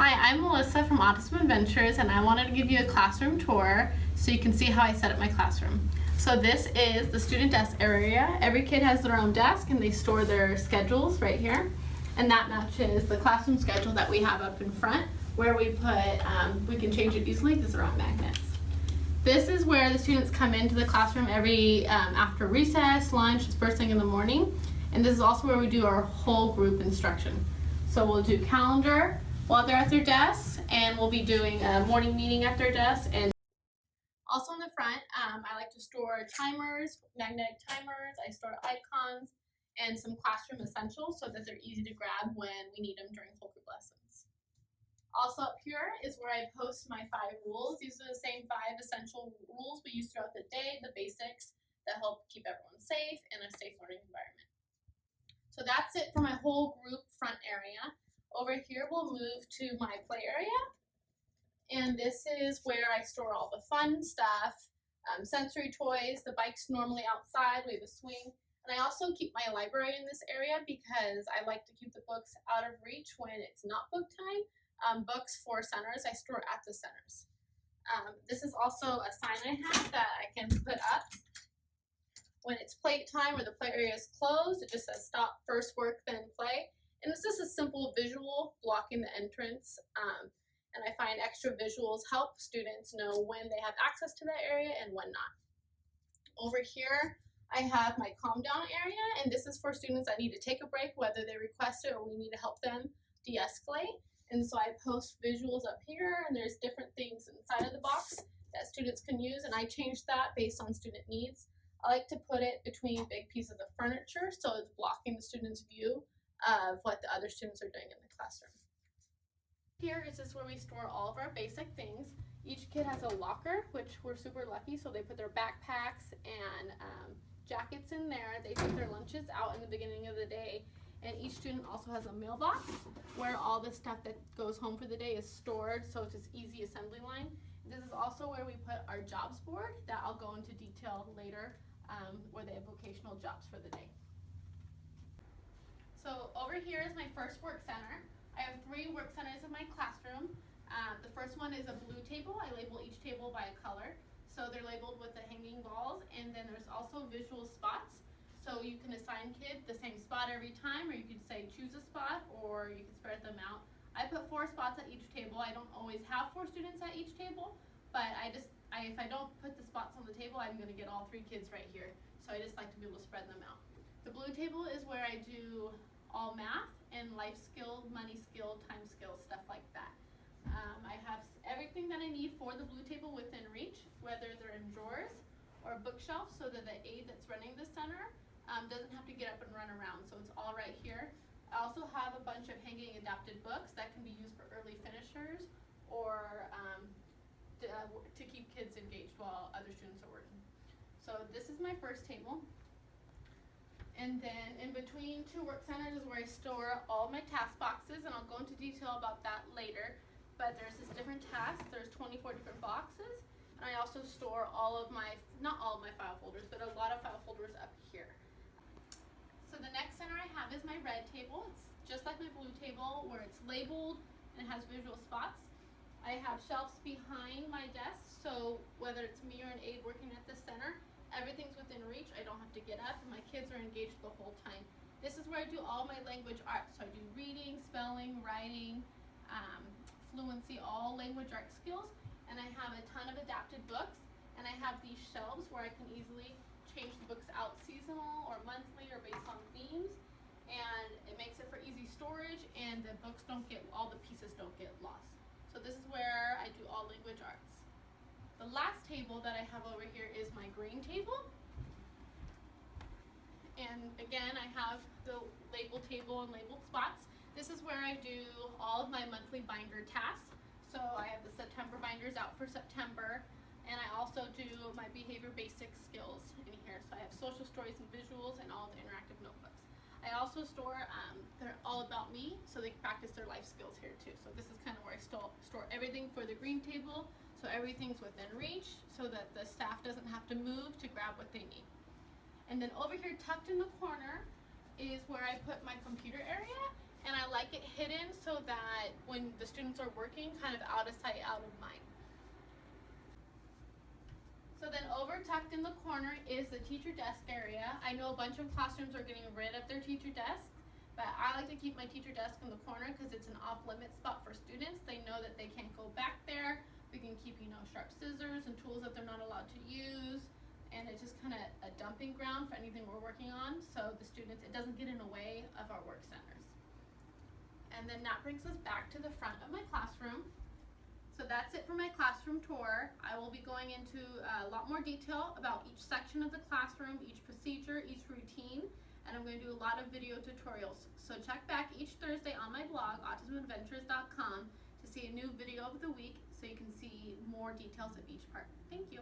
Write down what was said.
Hi, I'm Melissa from Autism Adventures, and I wanted to give you a classroom tour so you can see how I set up my classroom. So this is the student desk area. Every kid has their own desk and they store their schedules right here. And that matches the classroom schedule that we have up in front where we can change it easily because they're on magnets. This is where the students come into the classroom every after recess, lunch, first thing in the morning. And this is also where we do our whole group instruction. So we'll do calendar while they're at their desks, and we'll be doing a morning meeting at their desk. And also in the front, I like to store timers, magnetic timers. I store icons and some classroom essentials so that they're easy to grab when we need them during whole group lessons. Also up here is where I post my 5 rules. These are the same 5 essential rules we use throughout the day, the basics that help keep everyone safe in a safe learning environment. So that's it for my whole group front area. Over here we'll move to my play area. And this is where I store all the fun stuff, sensory toys. The bike's normally outside, we have a swing. And I also keep my library in this area because I like to keep the books out of reach when it's not book time. Books for centers, I store at the centers. This is also a sign I have that I can put up when it's play time or the play area is closed. It just says stop, first work, then play. And it's just a simple visual blocking the entrance. And I find extra visuals help students know when they have access to that area and when not. Over here, I have my calm down area, and this is for students that need to take a break, whether they request it or we need to help them de-escalate. And so I post visuals up here, and there's different things inside of the box that students can use, and I change that based on student needs. I like to put it between big pieces of furniture so it's blocking the student's view of what the other students are doing in the classroom. Here is just where we store all of our basic things. Each kid has a locker, which we're super lucky, so they put their backpacks and jackets in there. They take their lunches out in the beginning of the day. And each student also has a mailbox where all the stuff that goes home for the day is stored, so it's just easy assembly line. This is also where we put our jobs board that I'll go into detail later, where they have vocational jobs for the day. So over here is my first work center. I have 3 work centers in my classroom. The first one is a blue table. I label each table by a color. So they're labeled with the hanging balls, and then there's also visual spots. So you can assign kids the same spot every time, or you could say choose a spot, or you can spread them out. I put 4 spots at each table. I don't always have 4 students at each table, but if I don't put the spots on the table, I'm going to get all 3 kids right here. So I just like to be able to spread them out. The blue table is where I do all math and life skill, money skill, time skill, stuff like that. I have everything that I need for the blue table within reach, whether they're in drawers or bookshelves, so that the aide that's running the center doesn't have to get up and run around, so it's all right here. I also have a bunch of hanging adapted books that can be used for early finishers or to keep kids engaged while other students are working. So this is my first table. And then in between 2 work centers is where I store all my task boxes, and I'll go into detail about that later. But there's this different tasks, there's 24 different boxes, and I also store not all of my file folders, but a lot of file folders up here. So the next center I have is my red table. It's just like my blue table where it's labeled and has visual spots. I have shelves behind my desk, so whether it's me or an aide working at the center, everything's within reach. I don't have to get up, and my kids are engaged the whole time. This is where I do all my language arts. So I do reading, spelling, writing, fluency, all language arts skills. And I have a ton of adapted books, and I have these shelves where I can easily change the books out seasonal or monthly or based on themes. And it makes it for easy storage, and the books all the pieces don't get lost. So this is where I do all language arts. The last table that I have over here is my green table. And again, I have the label table and labeled spots. This is where I do all of my monthly binder tasks. So I have the September binders out for September, and I also do my behavior basic skills in here. So I have social stories and visuals and all the interactive notebooks. I also store, they're all about me, so they can practice their life skills here too. So this is kind of where I store everything for the green table, so everything's within reach, so that the staff doesn't have to move to grab what they need. And then over here, tucked in the corner, is where I put my computer area, And I like it hidden so that when the students are working, kind of out of sight, out of mind. So then over tucked in the corner is the teacher desk area. I know a bunch of classrooms are getting rid of their teacher desk, but I like to keep my teacher desk in the corner because it's an off-limit spot for students. They know that they can't go back there. We can keep, sharp scissors and tools that they're not allowed to use. And it's just kind of a dumping ground for anything we're working on. So the students, it doesn't get in the way of our work centers. And then that brings us back to the front of my classroom. So that's it for my classroom tour. I will be going into a lot more detail about each section of the classroom, each procedure, each routine, and I'm going to do a lot of video tutorials. So check back each Thursday on my blog, autismadventures.com, to see a new video of the week so you can see more details of each part. Thank you.